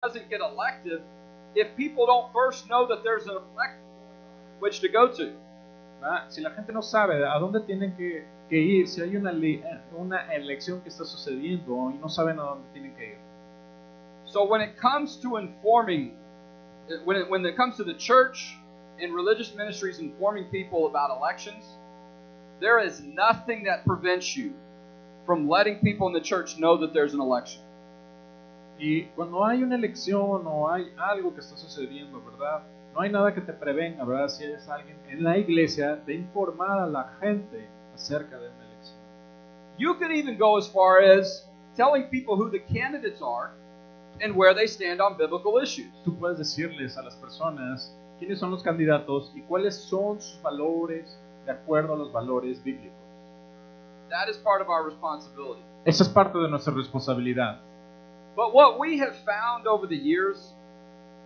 doesn't get elected if people don't first know that there's an election which to go to. ¿Verdad? Si la gente no sabe a dónde tienen que ir, si hay una elección que está sucediendo y no saben a dónde tienen que ir. So when it comes to informing, when it comes to the church and religious ministries informing people about elections, there is nothing that prevents you from letting people in the church know that there's an election. Y cuando hay una elección o hay algo que está sucediendo, ¿verdad? No hay nada que te prevenga, ¿verdad? Si eres alguien en la iglesia, de informar a la gente acerca de una elección. You could even go as far as telling people who the candidates are and where they stand on biblical issues. Tú puedes decirles a las personas quiénes son los candidatos y cuáles son sus valores de acuerdo a los valores bíblicos. That is part of our responsibility. Esa es parte de nuestra responsabilidad. But what we have found over the years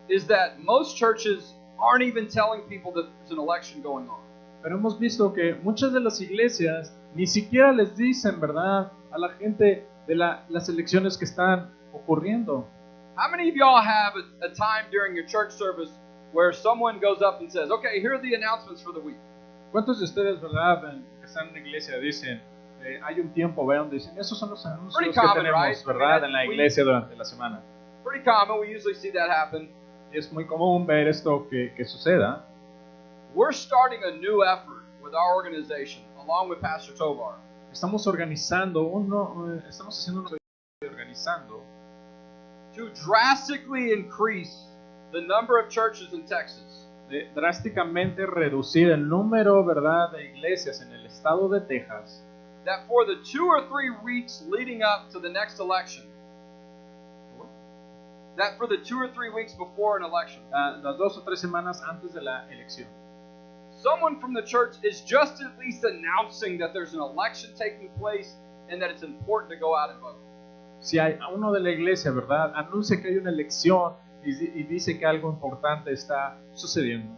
is that most churches aren't even telling people that there's an election going on. Pero hemos visto que muchas de las iglesias ni siquiera les dicen, ¿verdad?, a la gente de las elecciones que están ocurriendo. How many of y'all have a time during your church service where someone goes up and says, okay, here are the announcements for the week? ¿Cuántos de ustedes, verdad, que están en la iglesia dicen, hay un tiempo, vean, dicen, esos son los anuncios Pretty que common, tenemos, right? ¿verdad?, en la iglesia durante la semana? Pretty common. We usually see that happen. Y es muy común ver esto que suceda. We're starting a new effort with our organization, along with Pastor Tovar. Estamos haciendo organizando to drastically increase the number of churches in Texas. De drásticamente reducir el número, ¿verdad?, de iglesias en el estado de Texas. That for the 2 or 3 weeks leading up to the next election, that for the 2 or 3 weeks before an election, las 2 o 3 semanas antes de la elección, someone from the church is just at least announcing that there's an election taking place and that it's important to go out and vote. Si hay uno de la iglesia, ¿verdad?, anuncia que hay una elección y dice que algo importante está sucediendo.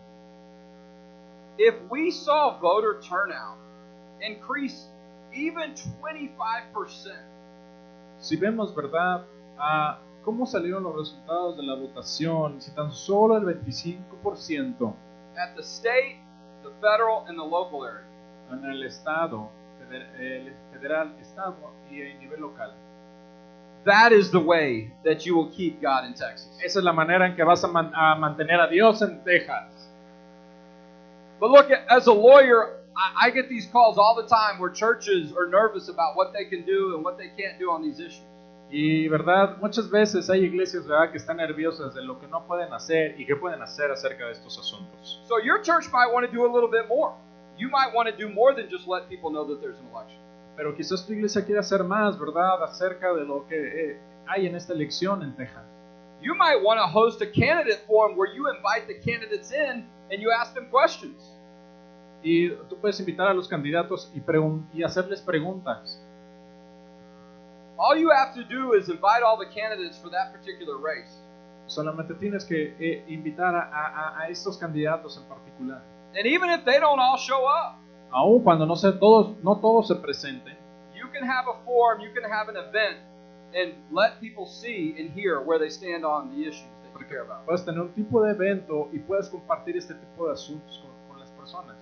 If we saw voter turnout increase even 25%, si vemos, ¿verdad?, cómo salieron los resultados de la votación, si tan solo el 25% at the state, the federal, and the local area, en el estado, el federal, estado y el nivel local. That is the way that you will keep God in Texas. Esa es la manera en que vas a mantener a Dios en Texas. But look, as a lawyer, I get these calls all the time where churches are nervous about what they can do and what they can't do on these issues. Y verdad, muchas veces hay iglesias, ¿verdad?, que están nerviosas de lo que no pueden hacer y qué pueden hacer acerca de estos asuntos. So your church might want to do a little bit more. You might want to do more than just let people know that there's an election. Pero quizás tu iglesia quiera hacer más, ¿verdad?, acerca de lo que hay en esta elección en Texas. You might want to host a candidate forum where you invite the candidates in and you ask them questions. Y tú puedes invitar a los candidatos y hacerles preguntas. All you have to do is invite all the candidates for that particular race. Solamente tienes que invitar a estos candidatos en particular. And even if they don't all show up, aun cuando no todos se presenten, you can have a forum, you can have an event, and let people see and hear where they stand on the issues that you care about. Puedes tener un tipo de evento y puedes compartir este tipo de asuntos con las personas.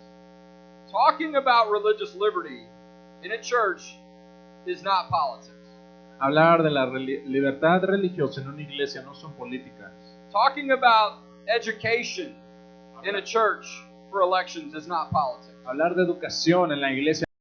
Talking about religious liberty in a church is not politics. Hablar de la libertad religiosa en una iglesia no son políticas. Talking about education in a church for elections is not politics. Hablar de educación en la iglesia